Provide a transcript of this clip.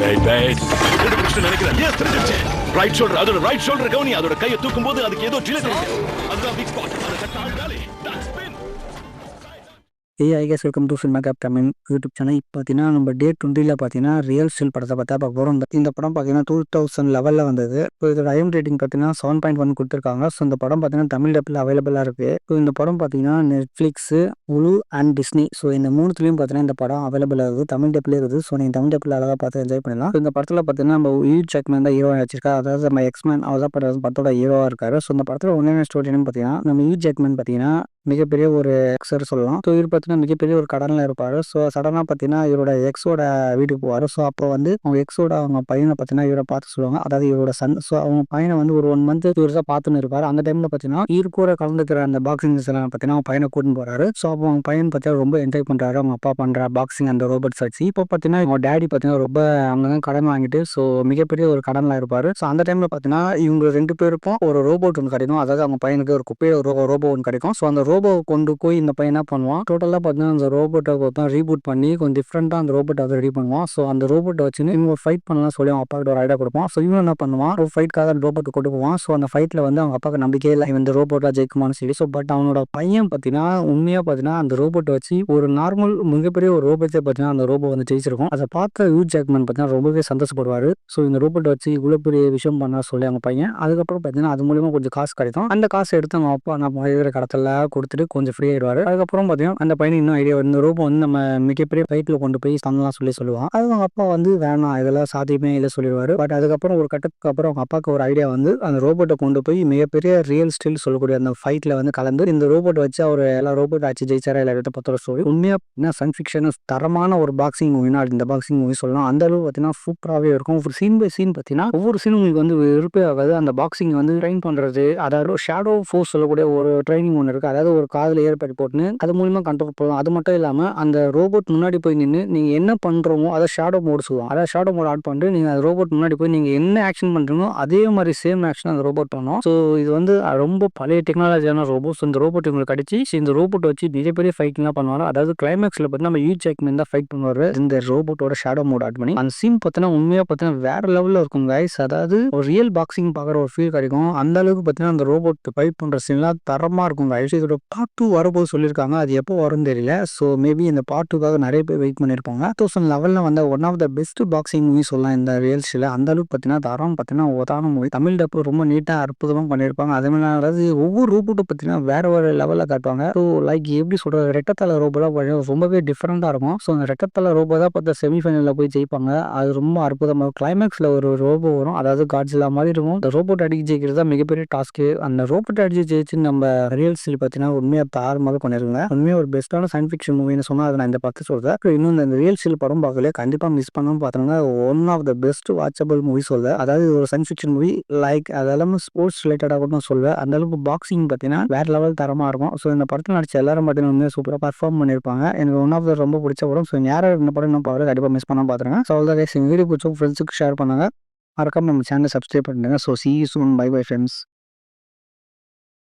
Right shoulder அதோட right shoulder கவனி அதோட கையை தூக்கும் போது அதுக்கு ஏதோ ஜிலக் இருக்கு. அதுதான் பிக் ஸ்பாட். அதை தட்ட ஆழ்ந்தாலே that's spin. Hi guys welcome to cinema cap Tamil YouTube channel. இப்போ பார்த்தீங்கன்னா நம்ம டே 20 பார்த்தீங்கன்னா ரியல் ஸ்டில் படத்தை பார்த்தா பார்க்க போகிறோம். இந்த படம் பார்த்தீங்கன்னா 2011 வந்தது. இப்போ இதோட ஐஎம் ரேட்டிங் பார்த்தீங்கன்னா 7.1 கொடுத்துருக்காங்க. ஸோ இந்த படம் பார்த்தீங்கன்னா தமிழ் டப்பில் அவைலபிளாக இருக்குது. ஸோ இந்த படம் பார்த்தீங்கன்னா Netflix, Hulu and Disney, so இந்த மூணுத்துலேயும் பார்த்தீங்கன்னா இந்த படம் அவைலபிளாக இருக்குது. தமிழ் டப்பிலே இருக்குது. ஸோ நீங்கள் தமிழ் டப்பில் அழகாக பார்த்து என்ஜாய் பண்ணலாம். ஸோ இந்த படத்தில் பார்த்தீங்கன்னா நம்ம ஹியூ ஜாக்மேன் தான் ஹீரோவாக வச்சிருக்கா. அதாவது நம்ம எக்ஸ்மேன் அவர் தான் படத்தோட ஹீரோவாக இருக்காரு. ஸோ இந்த படத்தில் உண்மையான ஸ்டோரி என்னன்னு பார்த்தீங்கன்னா நம்ம ஹியூ ஜாக்மேன் பார்த்தீங்கன்னா மிகப்பெரிய ஒரு எக்ஸர் சொல்லலாம். ஸோ இவர் பார்த்தீங்கன்னா மிகப்பெரிய ஒரு கடனில் இருப்பார். ஸோ சடனாக பார்த்தீங்கன்னா இவரோட எக்ஸோட வீட்டுக்கு போவார். ஸோ அப்போ வந்து அவங்க எக்ஸோட அவங்க பையனை பார்த்தீங்கன்னா இவரை பார்த்து சொல்லுவாங்க, அதாவது இவரோட சன். ஸோ அவங்க பையனை வந்து ஒரு 1 மந்த் இவர்ஸாக பார்த்துன்னு இருப்பார். அந்த டைமில் பார்த்தீங்கன்னா இவர் கூட கலந்துக்கிற அந்த பாக்ஸிங் பார்த்தீங்கன்னா அவங்க பையனை கூட்டின்னு போறாரு. ஸோ அப்போ அவங்க பையன் பார்த்தீங்கன்னா ரொம்ப என்ஜாய் பண்ணுறாரு. அவங்க அப்பா பண்ணுற பாக்ஸிங் அந்த ரோபோட்ஸ் வச்சு. இப்போ பார்த்தீங்கன்னா அவங்க டேடி பார்த்தீங்கன்னா ரொம்ப அவங்க கடன் வாங்கிட்டு ஸோ மிகப்பெரிய ஒரு கடனில் இருப்பார். ஸோ அந்த டைமில் பார்த்தீங்கன்னா இவங்க 2 பேருக்கும் ஒரு ரோபோட் ஒன்று கிடைக்கும். அதாவது அவங்க பையனுக்கு ஒரு குப்பையை ரோபோ ஒன்று கிடைக்கும். ஸோ அந்த ரோபோ கொண்டு போய் இந்த பையன் என்ன பண்ணுவான், டோட்டலாக பார்த்தீங்கன்னா அந்த ரோபோட்டை பார்த்தா ரீபூட் பண்ணி கொஞ்சம் டிஃப்ரெண்ட்டாக அந்த ரோபோட்டை வந்து ரெடி பண்ணுவான். ஸோ அந்த ரோபோட்டை வச்சு இவங்க ஃபைட் பண்ணலாம் சொல்லி அவங்க அப்பாக்கிட்ட ஒரு ஐடியா கொடுப்பான். ஸோ இவன் என்ன பண்ணுவான், ஒரு ஃபைட்காக அந்த ரோபோட்டை கொண்டு போவான். ஸோ அந்த ஃபைட்டில் வந்து அவங்க அப்பாவுக்கு நம்பிக்கையே இல்லை இந்த ரோபோட்டாக ஜெயிக்குமான்னு சொல்லி. ஸோ பட் அவனோட பையன் பார்த்தீங்கன்னா உண்மையாக பார்த்தீங்கன்னா அந்த ரோபோட்டை வச்சு ஒரு நார்மல் மிகப்பெரிய ஒரு ரோபோட்டை பார்த்தீங்கன்னா அந்த ரோபோ வந்து ஜெயிச்சிருக்கும். அதை பார்த்த ஹியூ ஜாக்மேன் பார்த்தீங்கன்னா ரொம்பவே சந்தோஷப்படுவார். ஸோ இந்த ரோபோட்டை வச்சு இவ்வளோ பெரிய விஷயம் பண்ணா சொல்லி அவங்க பையன். அதுக்கப்புறம் பார்த்தீங்கன்னா அது மூலியமாக கொஞ்சம் காசு கிடைக்கும். அந்த காசை எடுத்து அவங்க அப்பா நம்ம இருக்கிற கடத்தில் கொடுத்துட்டு கொஞ்சம் ஃப்ரீ ஆயிடுவார். அதுக்கப்புறம் பார்த்தீங்கன்னா அந்த பையன் இன்னும் ஐடியா இந்த ரோபோ வந்து நம்ம மிகப்பெரிய ஃபைட்டில் கொண்டு போய் பண்ணலாம் சொல்லுவான். அது அவங்க அப்பா வந்து வேணாம் இதெல்லாம் சாத்தியமே இல்லை சொல்லிடுவாரு. பட் அதுக்கப்புறம் ஒரு கட்டத்துக்கு அப்புறம் அவங்க அப்பாவுக்கு ஒரு ஐடியா வந்து அந்த ரோபோட்டை கொண்டு போய் மிகப்பெரிய ரியல் ஸ்டில் சொல்லக்கூடிய அந்த ஃபைட்டில் வந்து கலந்து இந்த ரோபோட்டை வச்சு அவர் எல்லா ரோபோட் ஆச்சு ஜெயிச்சாரா இல்லை எடுத்த பத்தோட ஸ்டோரி. உண்மையாக சன் ஃபிக்ஷன் தரமான ஒரு பாக்ஸிங் மூவினா இந்த பாக்ஸிங் மூவி சொல்லலாம். அந்த அளவு பார்த்தீங்கன்னா சூப்பராகவே இருக்கும். ஒரு சீன் பை சீன் பார்த்தீங்கன்னா ஒவ்வொரு சீனும் உங்களுக்கு வந்து வெறுப்பே ஆகாது. அந்த பாக்ஸிங் வந்து ட்ரெயின் பண்ணுறது, அதாவது ஷேடோ ஃபோர்ஸ் சொல்லக்கூடிய ஒரு ட்ரைனிங் ஒன்று இருக்குது. அதாவது ஒரு காதில் ஏற்பட்டு போட்டுன்னு அது மூலியமாக கண்ட்ரோல் பண்ணலாம். அது மட்டும் இல்லாமல் அந்த ரோபோட் முன்னாடி போய் நின்று நீங்கள் என்ன பண்ணுறோமோ அதை ஷேடோ மோட் சொல்லுவோம். அதாவது ஷேடோ மோட் ஆட் பண்ணிட்டு நீங்கள் அந்த ரோபோட் முன்னாடி போய் நீங்கள் என்ன ஆக்ஷன் பண்ணுறீங்களோ அதே மாதிரி சேம் ஆக்ஷன் அந்த ரோபோட் பண்ணோம். ஸோ இது வந்து ரொம்ப பழைய டெக்னாலஜியான ரோபோட். ஸோ இந்த ரோபோட் உங்களுக்கு அடிச்சு இந்த ரோபோட் வச்சு மிகப்பெரிய ஃபைட்டிங்லாம் பண்ணுவாங்க. அதாவது கிளைமேக்ஸில் பார்த்தீங்கன்னா நம்ம ஹியூ ஜாக்மேன் தான் ஃபைட் பண்ணுவார் இந்த ரோபோட்டோட ஷேடோ மோட் ஆட் பண்ணி. அந்த சீன் பார்த்தீங்கன்னா உண்மையாக பார்த்தீங்கன்னா வேற லெவலில் இருக்கும் கைஸ். அதாவது ஒரு ரியல் பாக்ஸிங் பார்க்குற ஒரு ஃபீல் கிடைக்கும். அந்த அளவுக்கு பார்த்தீங்கன்னா அந்த ரோபோட் ஃபைட் பண்ணுற சீன்லாம் தரமாக இருக்கும் கைஸ். இதோட பார்ட் 2 வரப்போது சொல்லியிருக்காங்க. அது எப்போ வரும்னு தெரியல. ஸோ மேபி இந்த பார்ட் 2க்காக நிறைய பேர் வெயிட் பண்ணியிருப்பாங்க. 2011 வந்த one of the best boxing movie சொல்லலாம் இந்த ரியல் ஸ்டில். அந்த அளவுக்கு பார்த்தீங்கன்னா தரம் பார்த்தீங்கன்னா ஒதான மூவி. தமிழ் டப்பு ரொம்ப நீட்டாக அற்புதமாக பண்ணியிருப்பாங்க. அதே மாதிரி அதாவது ஒவ்வொரு ரோபோட்டும் பார்த்தீங்கன்னா வேற ஒரு லெவலில் காட்டுவாங்க. ஸோ லைக் எப்படி சொல்கிறது, ரெட்டத்தலை ரோபோலாம் ரொம்பவே டிஃப்ரெண்ட்டாக இருக்கும். ஸோ அந்த ரெட்டத்தலை ரோபோ தான் பார்த்தா செமிஃபைனலில் போய் ஜெயிப்பாங்க. அது ரொம்ப அற்புதமாக கிளைமேக்ஸில் ஒரு ரோபோ வரும். அதாவது காட்ஸில்லா மாதிரி இருக்கும். இந்த ரோபோட் அடிச்சு ஜெயிக்கிறது தான் மிகப்பெரிய டாஸ்க்கு. அந்த ரோபோட் அடிச்சு ஜெயிச்சு நம்ம ரியல் ஸ்டில் பார்த்தீங்கன்னா உண்மையாக தாறுமாறு பண்ணிருங்க. உண்மையாக ஒரு பெஸ்ட்டான சயின்ஸ் ஃபிக்ஷன் மூவின்னு சொன்னால் அதை நான் இந்த பத்து சொல்கிறேன். இன்னும் இந்த ரியல் ஸ்டில் படம் பார்க்கல கண்டிப்பாக மிஸ் பண்ணணும்னு பார்த்தோம்னா one of the best watchable movie சொல்லுவேன். அதாவது ஒரு சயின்ஸ் ஃபிக்ஷன் மூவி லைக் அதெல்லாம் ஸ்போர்ட்ஸ் ரிலேட்டடாக கூட நான் சொல்லுவேன். அந்த அளவுக்கு பாக்ஸிங் பார்த்தீங்கன்னா வேற லெவல் தரமாக இருக்கும். ஸோ இந்த படத்தில் நடிச்ச எல்லாரும் பார்த்தீங்கன்னா சூப்பராக பர்ஃபார்ம் பண்ணியிருப்பாங்க. எனக்கு ஒன் ஆஃப் த ரொம்ப பிடிச்ச படம். ஸோ யாரும் இந்த படம் இன்னும் பார்க்கல கண்டிப்பாக மிஸ் பண்ணாமல் பார்த்துருங்க. ஸோ அவ்வளோ வீடியோ பிடிச்சோம் ஃப்ரெண்ட்ஸுக்கு ஷேர் பண்ணுங்க. மறக்காம நம்ம சேனலை சப்ஸ்கிரைப் பண்ணுங்க. So see you soon. Bye bye friends.